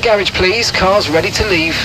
garage please, car's ready to leave.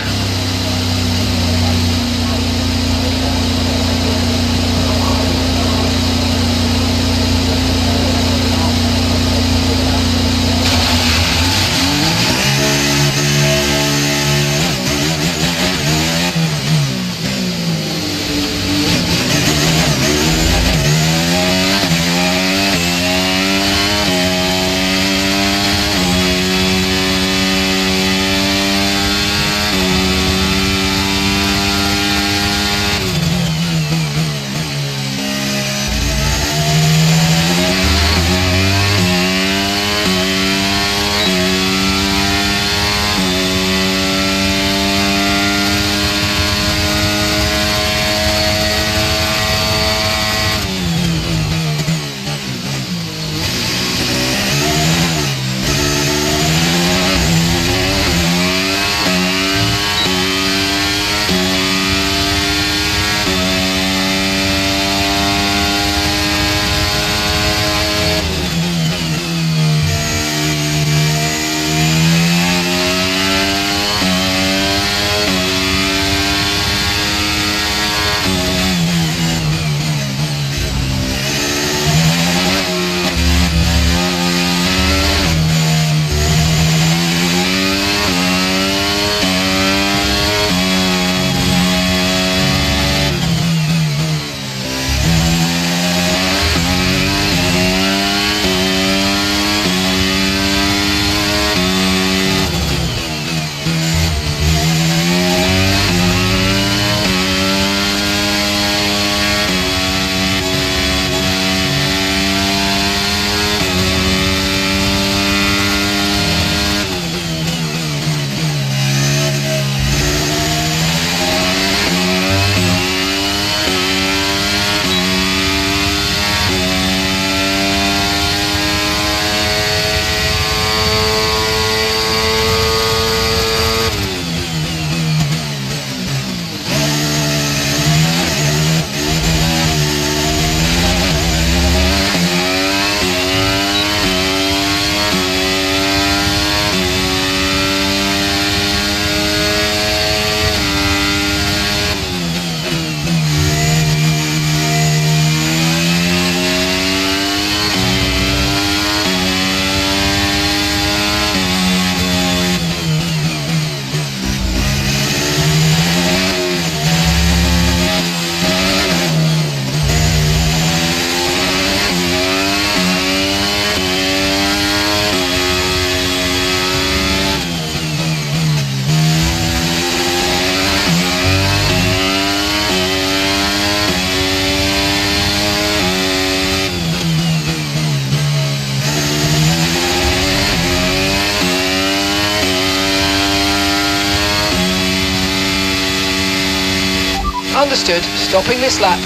Understood, stopping this lap.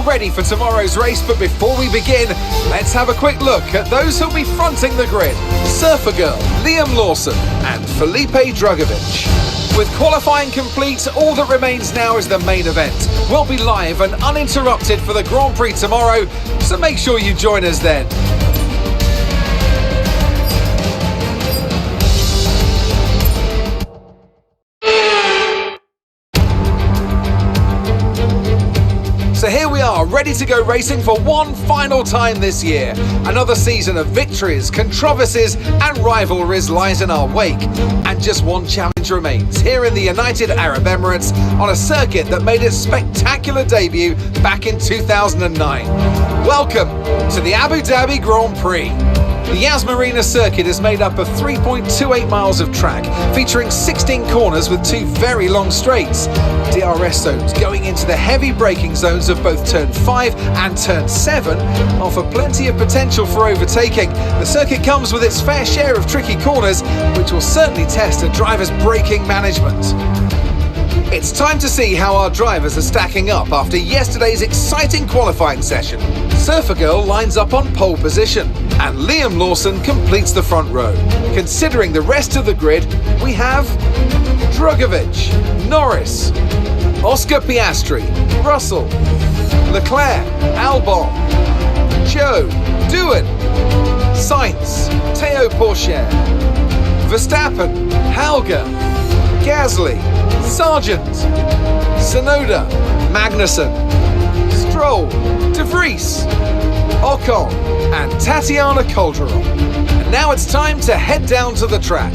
ready for tomorrow's race, but before we begin, let's have a quick look at those who'll be fronting the grid. Surfer Girl, Liam Lawson and Felipe Drugovich. With qualifying complete, all that remains now is the main event. We'll be live and uninterrupted for the Grand Prix tomorrow, so make sure you join us then. So here we are, ready to go racing for one final time this year. Another season of victories, controversies and rivalries lies in our wake. And just one challenge remains, here in the United Arab Emirates, on a circuit that made its spectacular debut back in 2009. Welcome to the Abu Dhabi Grand Prix. The Yas Marina circuit is made up of 3.28 miles of track, featuring 16 corners with two very long straights. DRS zones going into the heavy braking zones of both turn 5 and turn 7 offer plenty of potential for overtaking. The circuit comes with its fair share of tricky corners, which will certainly test a driver's braking management. It's time to see how our drivers are stacking up after yesterday's exciting qualifying session. Surfer Girl lines up on pole position and Liam Lawson completes the front row. Considering the rest of the grid, we have Drugovich, Norris, Oscar Piastri, Russell, Leclerc, Albon, Joe, Doohan, Sainz, Théo Pourchaire, Verstappen, Halger, Gasly, Sargent, Sonoda, Magnussen, Stroll, De Vries, Ocon and Tatiana Calderon. And now it's time to head down to the track.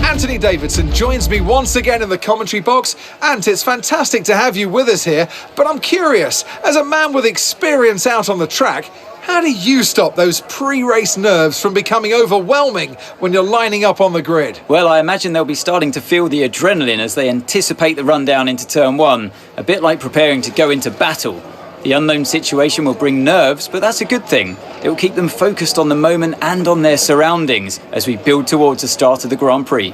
Anthony Davidson joins me once again in the commentary box, and it's fantastic to have you with us here, but I'm curious, as a man with experience out on the track, how do you stop those pre-race nerves from becoming overwhelming when you're lining up on the grid? Well, I imagine they'll be starting to feel the adrenaline as they anticipate the run down into turn 1, a bit like preparing to go into battle. The unknown situation will bring nerves, but that's a good thing. It will keep them focused on the moment and on their surroundings as we build towards the start of the Grand Prix.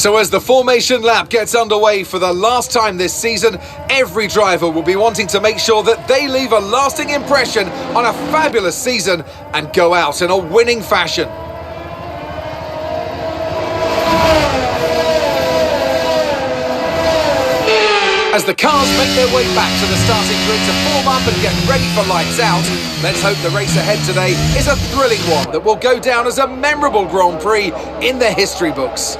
So as the formation lap gets underway for the last time this season, every driver will be wanting to make sure that they leave a lasting impression on a fabulous season and go out in a winning fashion. As the cars make their way back to the starting grid to form up and get ready for lights out, let's hope the race ahead today is a thrilling one that will go down as a memorable Grand Prix in the history books.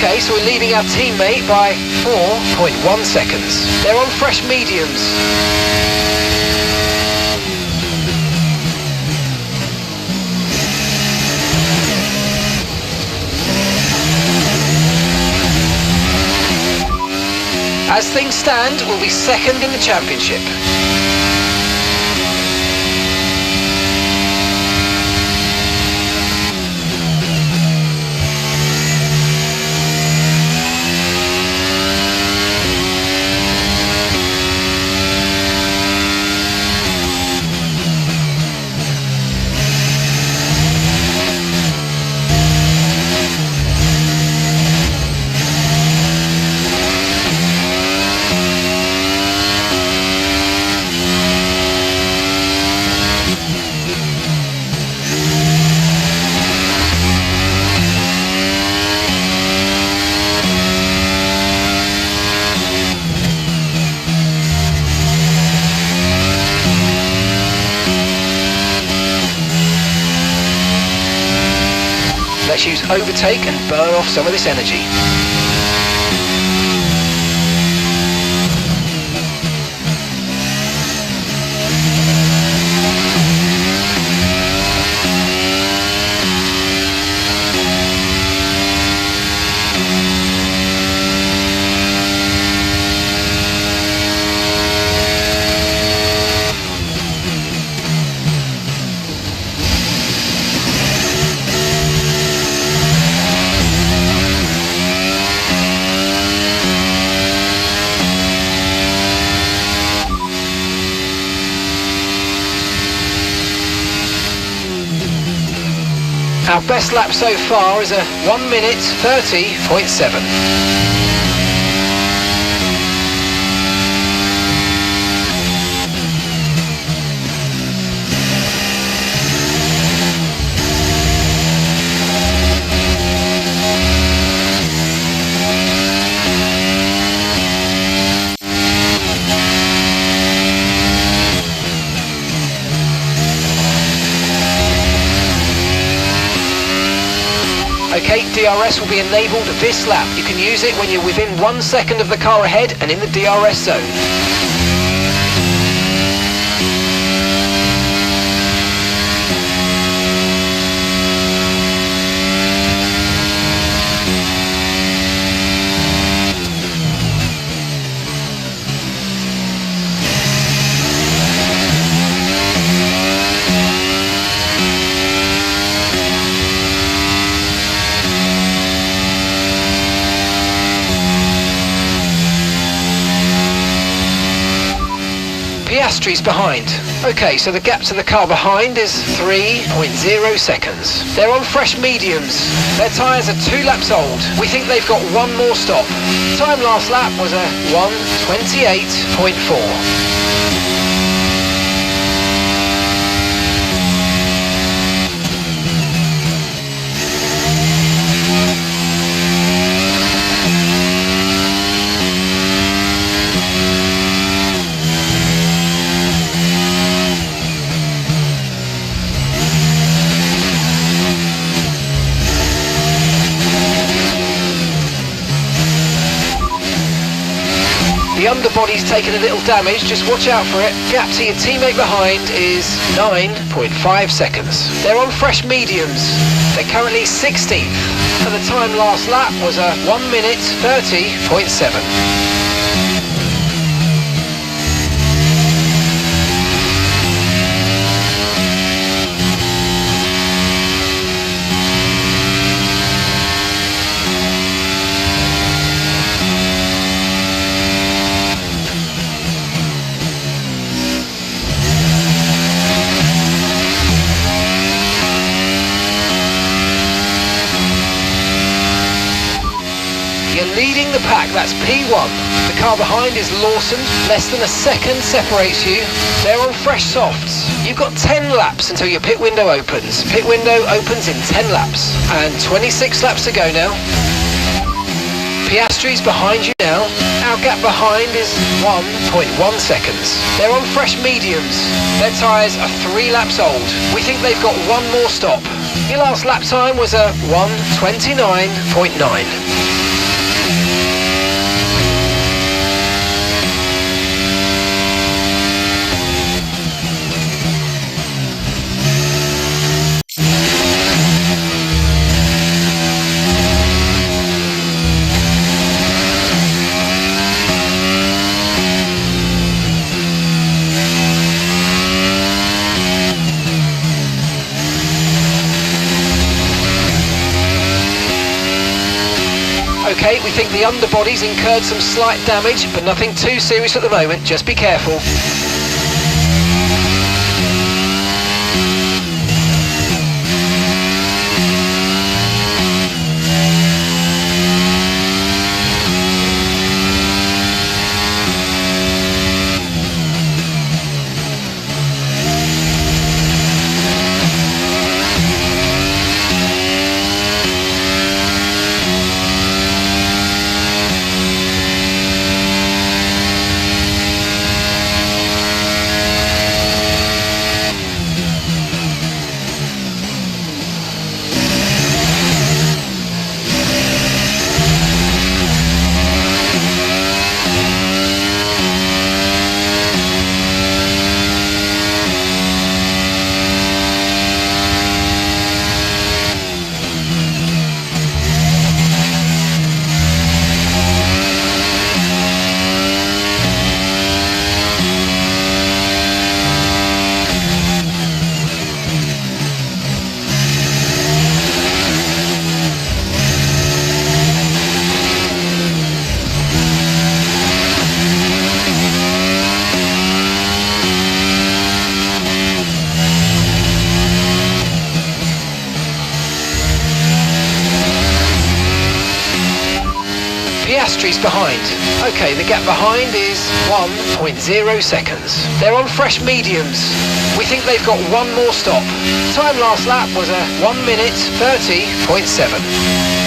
Okay, so we're leading our teammate by 4.1 seconds. They're on fresh mediums. As things stand, we'll be second in the championship. Let's use overtake and burn off some of this energy. Our best lap so far is a 1 minute 30.7. Okay, DRS will be enabled this lap. You can use it when you're within 1 second of the car ahead and in the DRS zone. Piastri's behind. Okay, so the gap to the car behind is 3.0 seconds. They're on fresh mediums. Their tyres are 2 laps old. We think they've got one more stop. Time last lap was a 1:28.4. The underbody's taken a little damage, just watch out for it. Gap to your teammate behind is 9.5 seconds. They're on fresh mediums. They're currently 16th. And the time last lap was a 1 minute 30.7. Leading the pack, that's P1. The car behind is Lawson. Less than a second separates you. They're on fresh softs. You've got 10 laps until your pit window opens. Pit window opens in 10 laps. And 26 laps to go now. Piastri's behind you now. Our gap behind is 1.1 seconds. They're on fresh mediums. Their tyres are 3 laps old. We think they've got one more stop. Your last lap time was a 1:29.9. Okay, we think the underbody's incurred some slight damage, but nothing too serious at the moment, just be careful. Piastri's behind. Okay, the gap behind is 1.0 seconds. They're on fresh mediums. We think they've got one more stop. Time last lap was a 1 minute 30.7.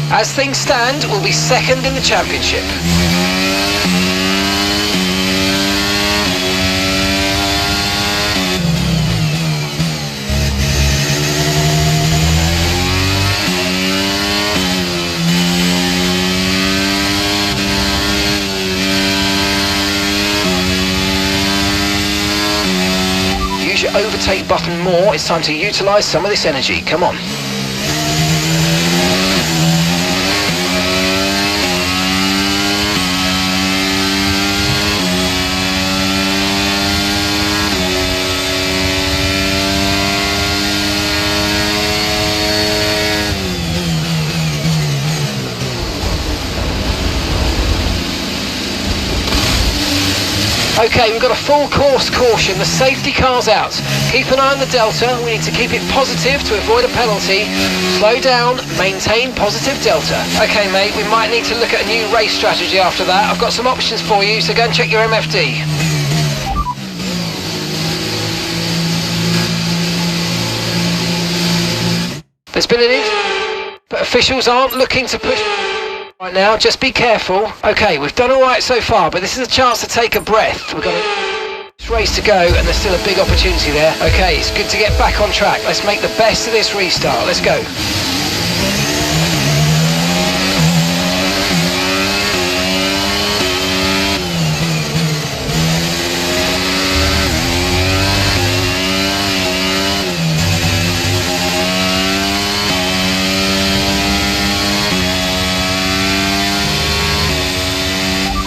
As things stand, we'll be second in the championship. Use your overtake button more. It's time to utilise some of this energy. Come on. Okay, we've got a full course caution. The safety car's out. Keep an eye on the delta. We need to keep it positive to avoid a penalty. Slow down, maintain positive delta. Okay, mate, we might need to look at a new race strategy after that. I've got some options for you, so go and check your MFD. There's been an incident, but officials aren't looking to push right now. Just be careful. Okay, we've done all right so far, but this is a chance to take a breath. We've got a race to go, and there's still a big opportunity there. Okay, it's good to get back on track. Let's make the best of this restart. Let's go.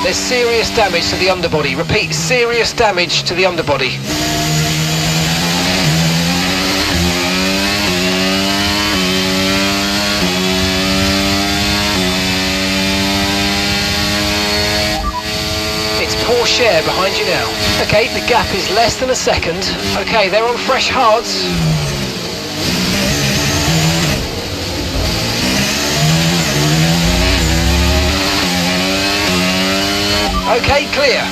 There's serious damage to the underbody. Repeat, serious damage to the underbody. Poor share behind you now. Okay, the gap is less than a second. Okay, they're on fresh hards. Okay, clear.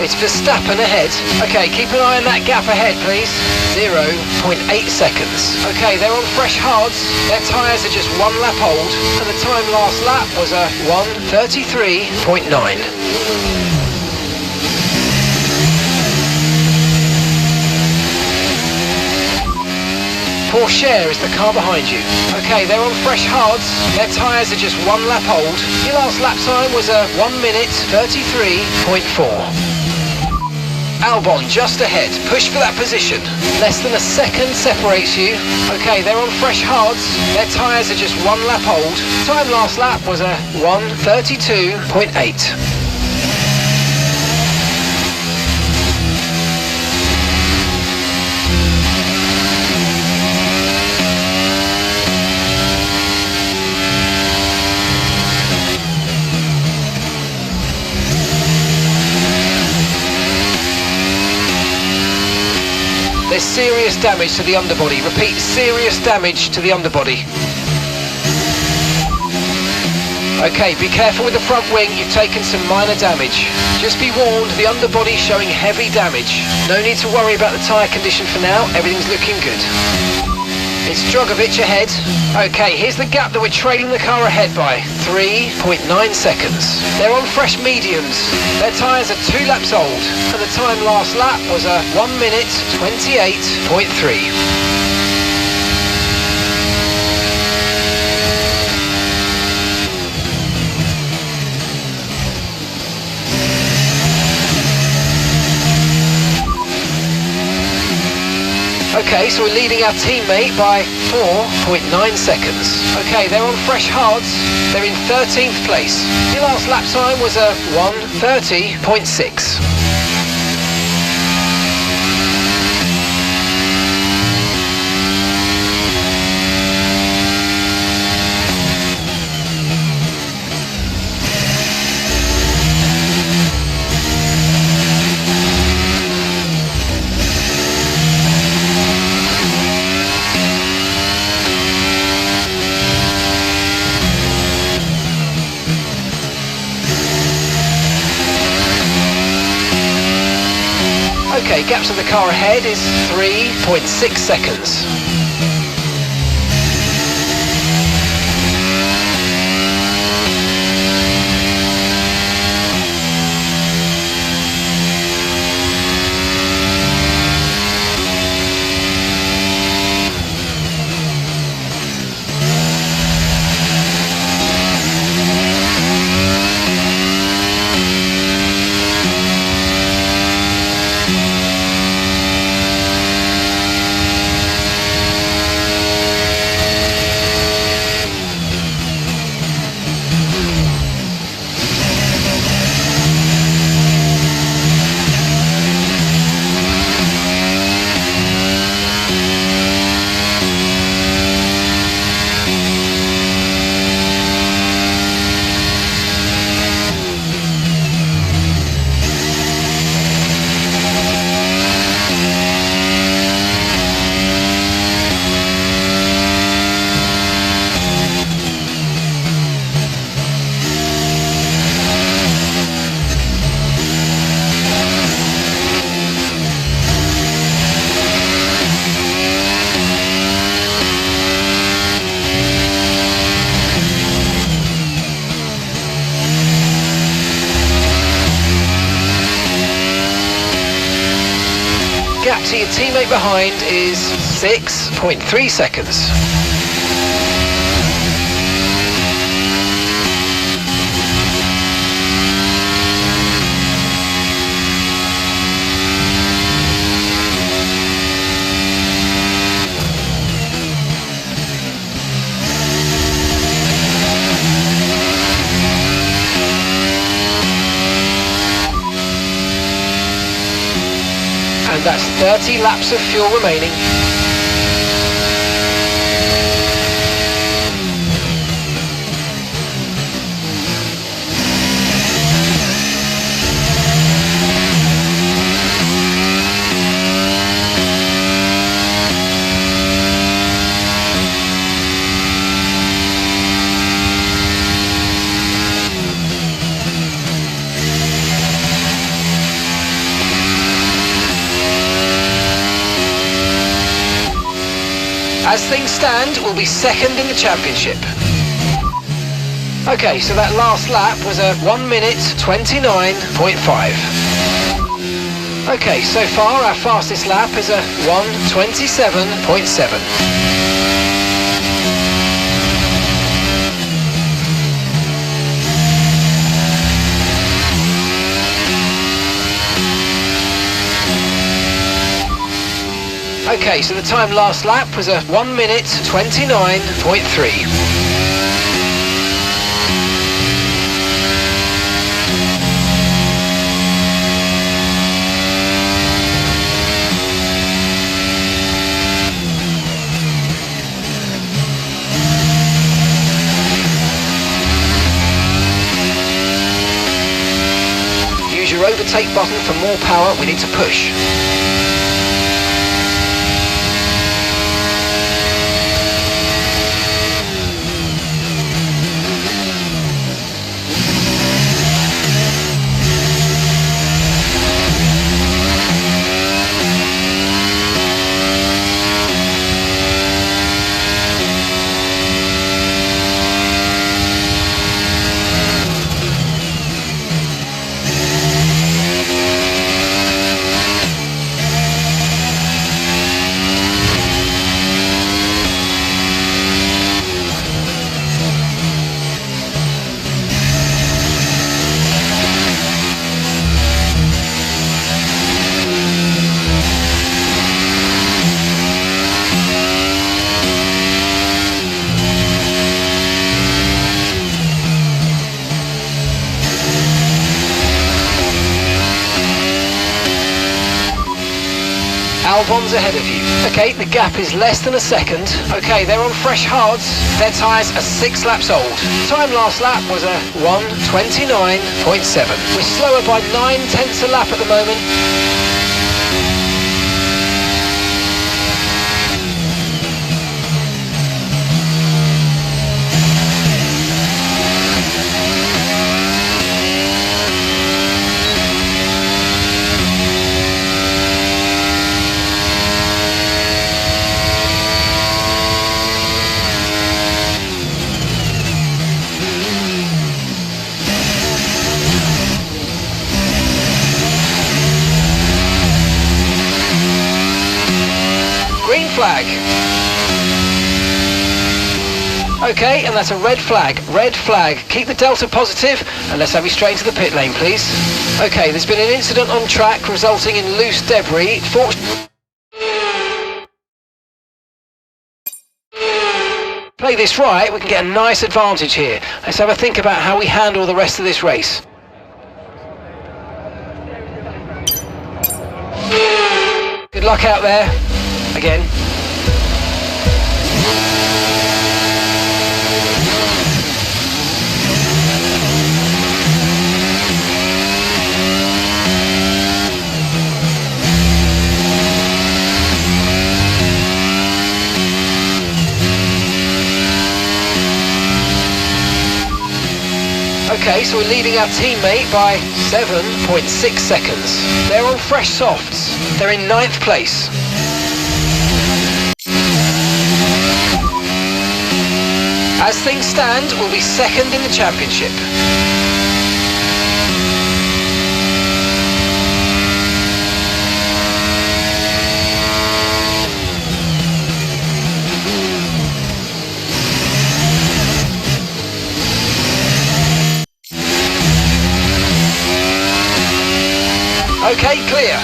It's Verstappen ahead. Okay, keep an eye on that gap ahead, please. 0.8 seconds. Okay, they're on fresh hards. Their tyres are just 1 lap old, and the time last lap was a 1:33.9. Poor share is the car behind you. Okay, they're on fresh hards. Their tyres are just 1 lap old. Your last lap time was a 1:33.4. Albon just ahead. Push for that position. Less than a second separates you. Okay, they're on fresh hards. Their tyres are just 1 lap old. Time last lap was a 1:32.8. There's serious damage to the underbody. Repeat, serious damage to the underbody. Okay, be careful with the front wing. You've taken some minor damage. Just be warned, the underbody's showing heavy damage. No need to worry about the tyre condition for now. Everything's looking good. It's Drogovic ahead. Okay, here's the gap that we're trailing the car ahead by. 3.9 seconds. They're on fresh mediums. Their tyres are 2 laps old, and the time last lap was a 1:28.3. Okay, so we're leading our teammate by 4.9 seconds. Okay, they're on fresh hards. They're in 13th place. Your last lap time was a 1:30.6. Okay, gaps of the car ahead is 3.6 seconds. to your teammate behind is 6.3 seconds. And that's 30 laps of fuel remaining. As things stand, we'll be second in the championship. Okay, so that last lap was a 1 minute 29.5. Okay, so far our fastest lap is a 1:27.7. Okay, so the time last lap was a 1 minute 29.3. Use your overtake button for more power. We need to push. Albon's ahead of you. Okay, the gap is less than a second. Okay, they're on fresh hards. Their tyres are 6 laps old. Time last lap was a 1:29.7. We're slower by 9/10 a lap at the moment. Green flag. Okay, and that's a red flag. Red flag. Keep the delta positive, and let's have you straight into the pit lane, please. Okay, there's been an incident on track resulting in loose debris. Play this right, we can get a nice advantage here. Let's have a think about how we handle the rest of this race. Good luck out there. Again. Okay, so we're leading our teammate by 7.6 seconds. They're on fresh softs. They're in 9th place. As things stand, we'll be second in the championship. Okay, clear.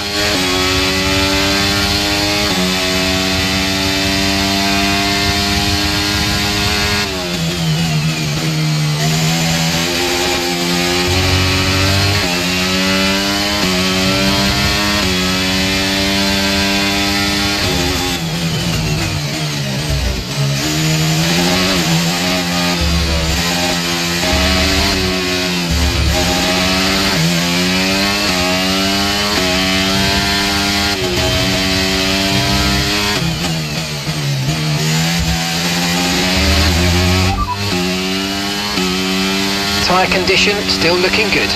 Tyre condition still looking good.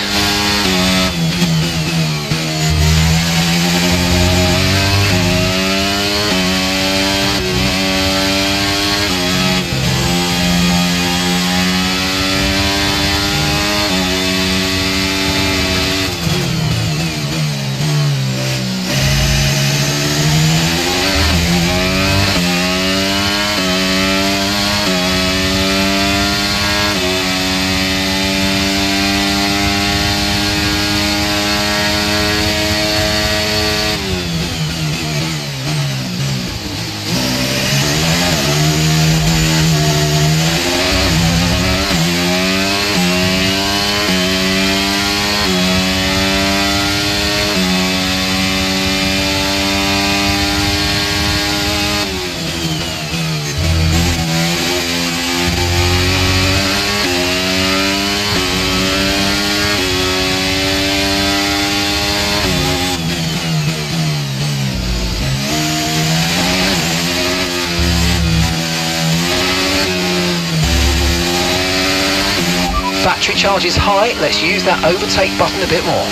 Battery charge is high, let's use that overtake button a bit more.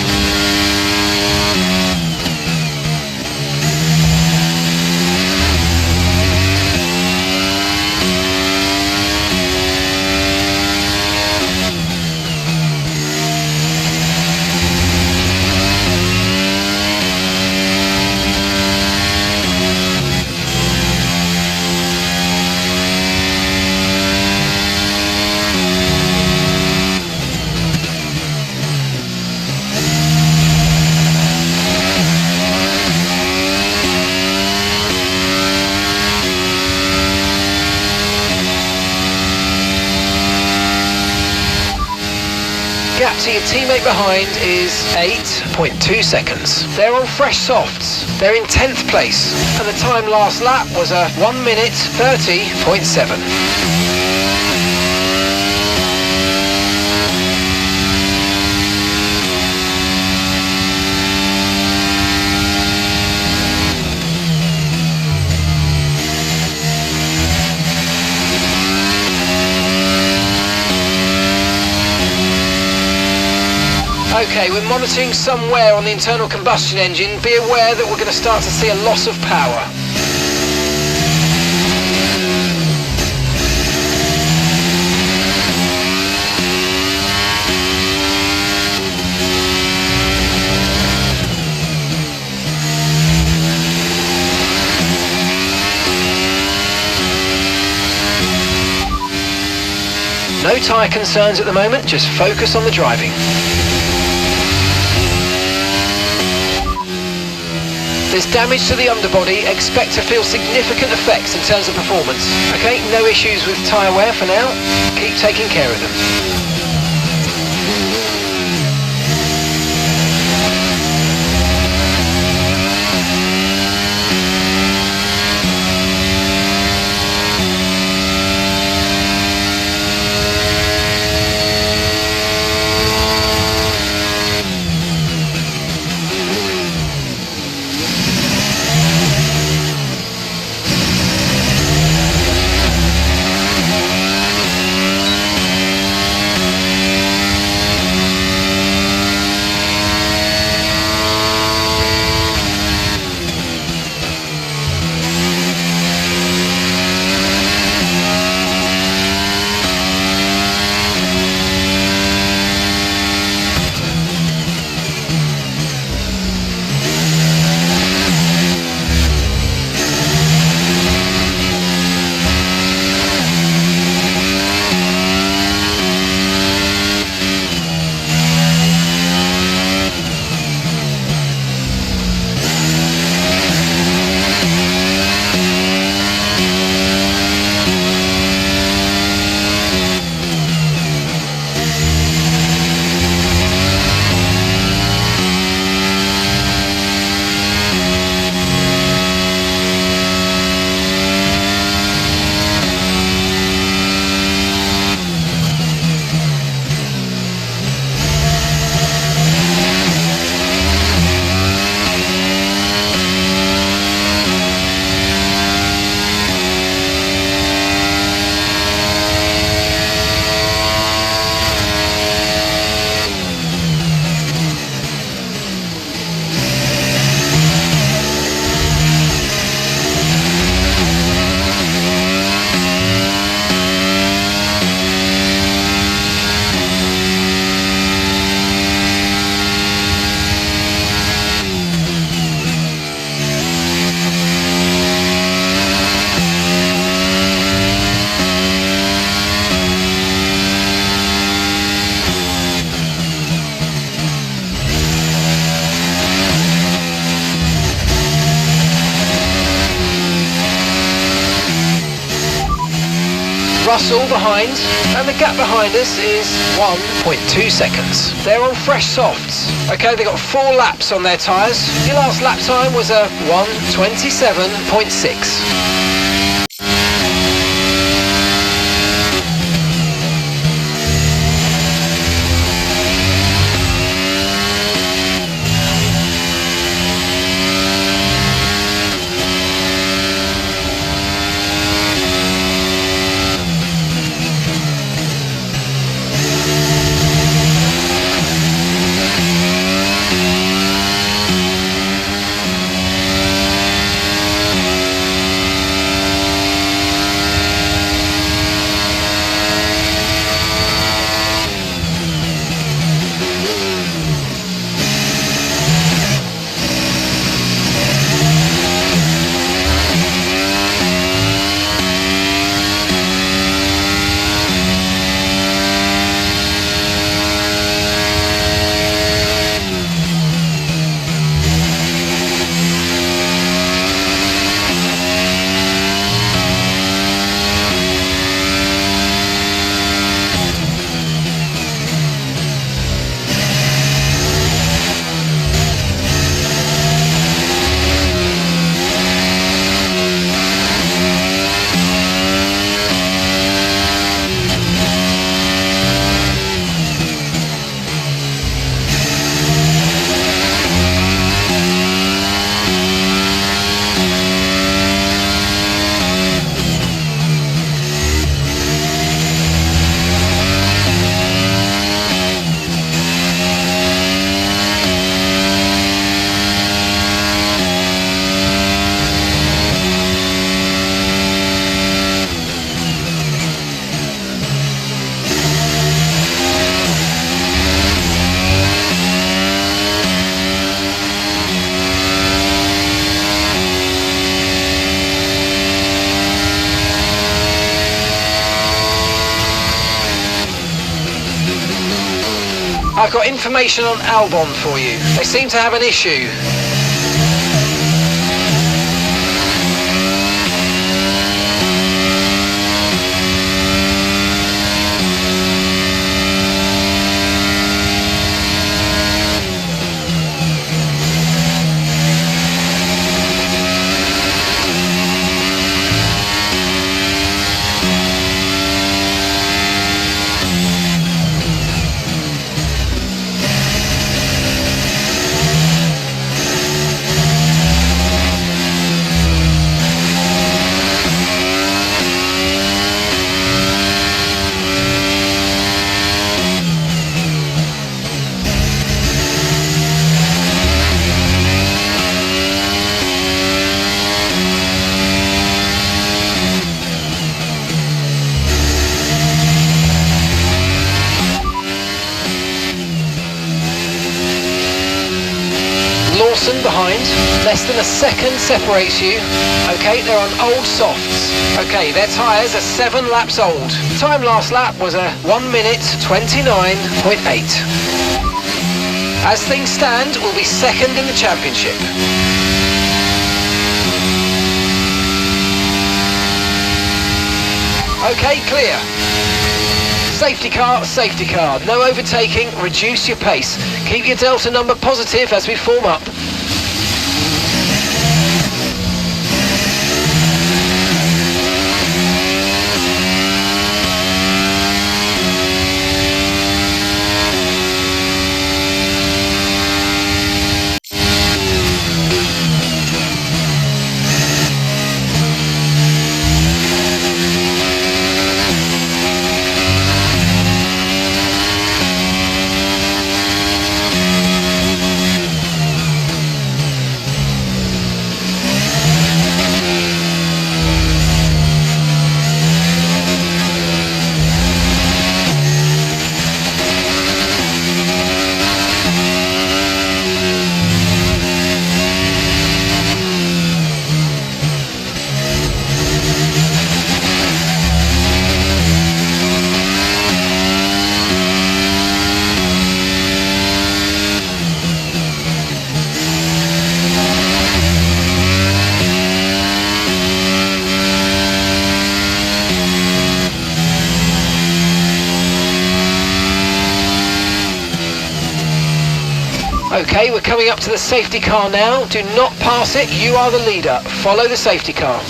Gap to your teammate behind is 8.2 seconds. They're on fresh softs. They're in 10th place. And the time last lap was a 1 minute 30.7. Okay, we're monitoring some wear on the internal combustion engine. Be aware that we're going to start to see a loss of power. No tyre concerns at the moment, just focus on the driving. There's damage to the underbody, expect to feel significant effects in terms of performance. Okay, no issues with tyre wear for now, keep taking care of them. Russell behind, and the gap behind us is 1.2 seconds. They're on fresh softs. Okay, they've got 4 laps on their tyres. Your last lap time was a 1:27.6. I've got information on Albon for you. They seem to have an issue. Lawson behind, less than a second separates you. Okay, they're on old softs. Okay, their tyres are 7 laps old. Time last lap was a 1:29.8. As things stand, we'll be second in the championship. Okay, clear. Safety car, no overtaking, reduce your pace. Keep your delta number positive as we form up. Okay, we're coming up to the safety car now. Do not pass it, you are the leader. Follow the safety car.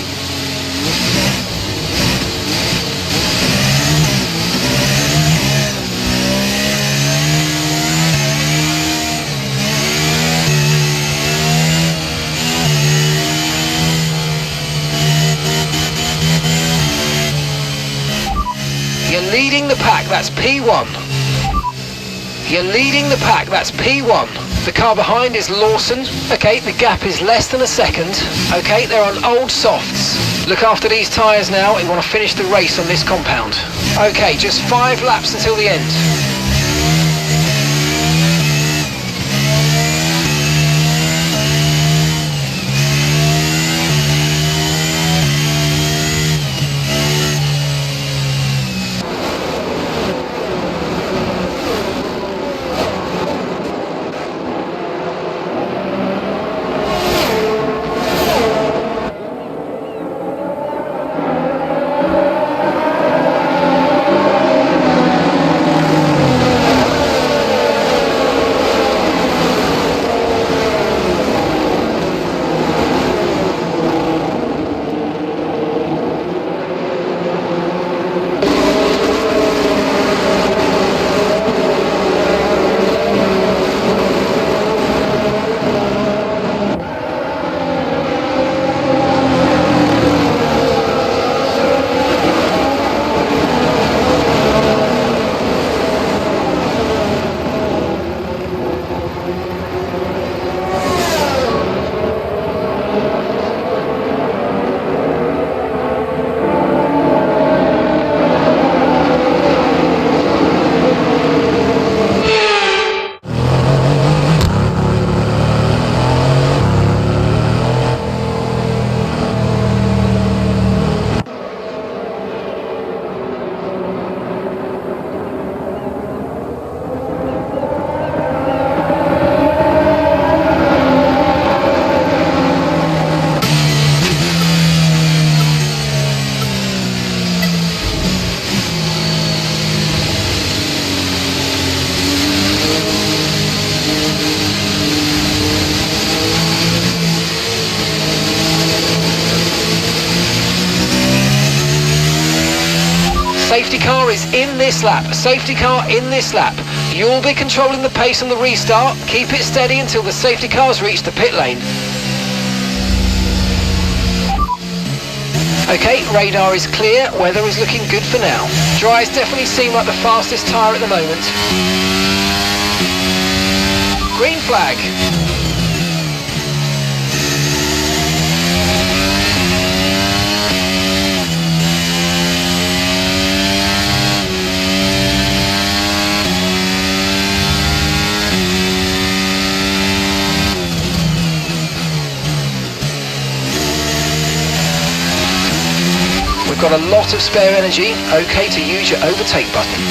You're leading the pack, that's P1. You're leading the pack, that's P1. The car behind is Lawson. Okay, the gap is less than a second. Okay, they're on old softs. Look after these tyres now. We want to finish the race on this compound. Okay, just 5 laps until the end. Safety car is in this lap. Safety car in this lap. You'll be controlling the pace on the restart. Keep it steady until the safety cars reach the pit lane. Okay, radar is clear. Weather is looking good for now. Dries definitely seem like the fastest tyre at the moment. Green flag. We've got a lot of spare energy, okay to use your overtake button.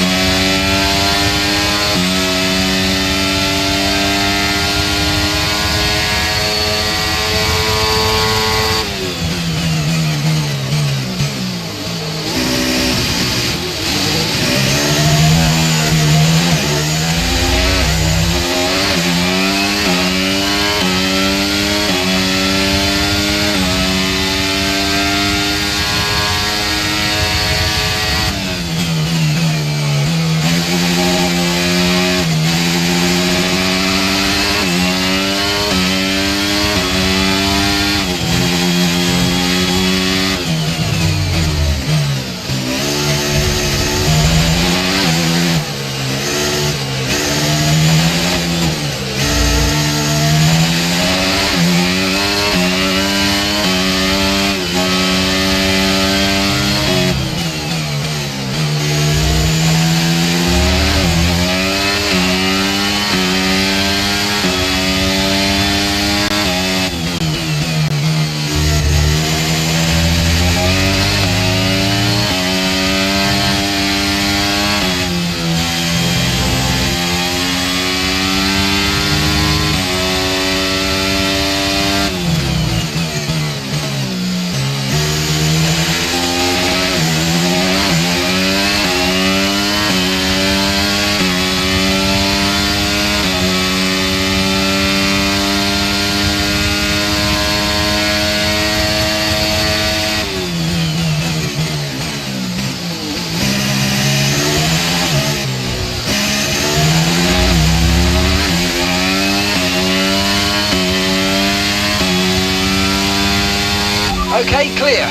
stay clear.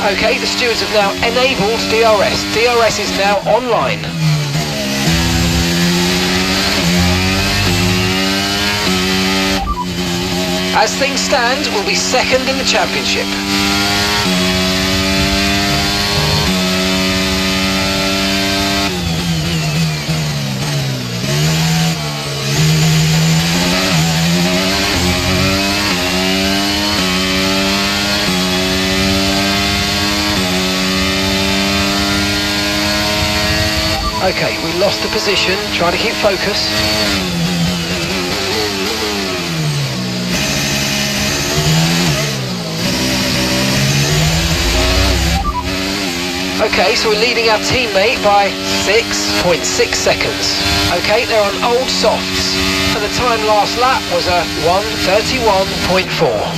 Okay, the stewards have now enabled DRS. DRS is now online. As things stand, we'll be second in the championship. Okay, we lost the position, trying to keep focus. Okay, so we're leading our teammate by 6.6 seconds. Okay, they're on old softs, and the time last lap was a 1:31.4.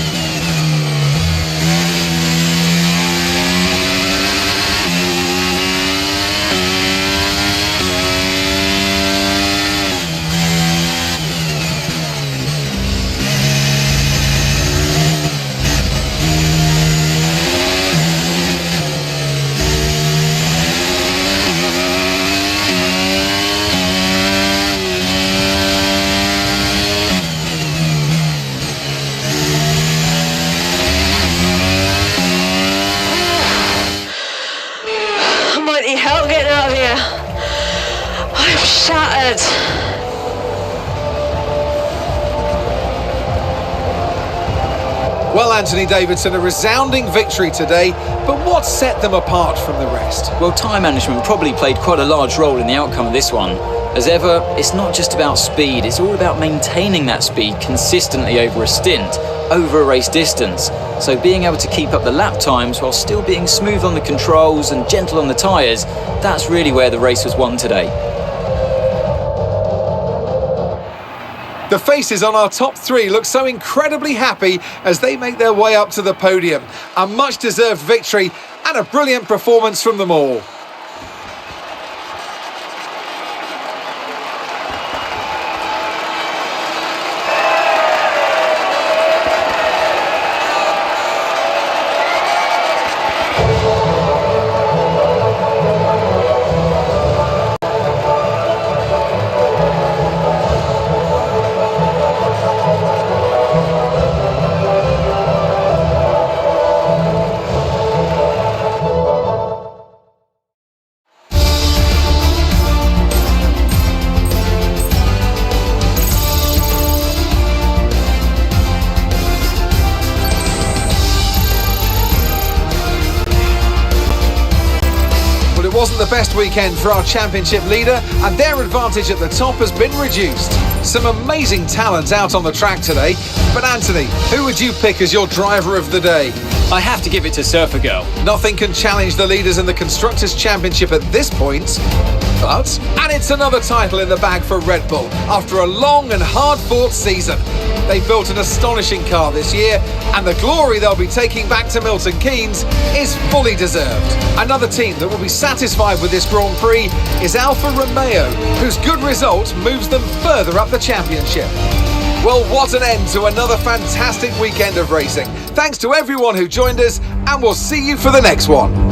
Help getting out of here. I'm shattered. Well, Anthony Davidson, a resounding victory today, but what set them apart from the rest? Well, time management probably played quite a large role in the outcome of this one. As ever, it's not just about speed, it's all about maintaining that speed consistently over a stint, over a race distance. So being able to keep up the lap times while still being smooth on the controls and gentle on the tyres, that's really where the race was won today. The faces on our top three look so incredibly happy as they make their way up to the podium. A much-deserved victory and a brilliant performance from them all. Wasn't the best weekend for our championship leader, and their advantage at the top has been reduced. Some amazing talent out on the track today, but Anthony, who would you pick as your driver of the day? I have to give it to Surfer Girl. Nothing can challenge the leaders in the Constructors' Championship at this point, and it's another title in the bag for Red Bull after a long and hard-fought season. They built an astonishing car this year, and the glory they'll be taking back to Milton Keynes is fully deserved. Another team that will be satisfied with this Grand Prix is Alfa Romeo, whose good result moves them further up the championship. Well, what an end to another fantastic weekend of racing. Thanks to everyone who joined us, and we'll see you for the next one.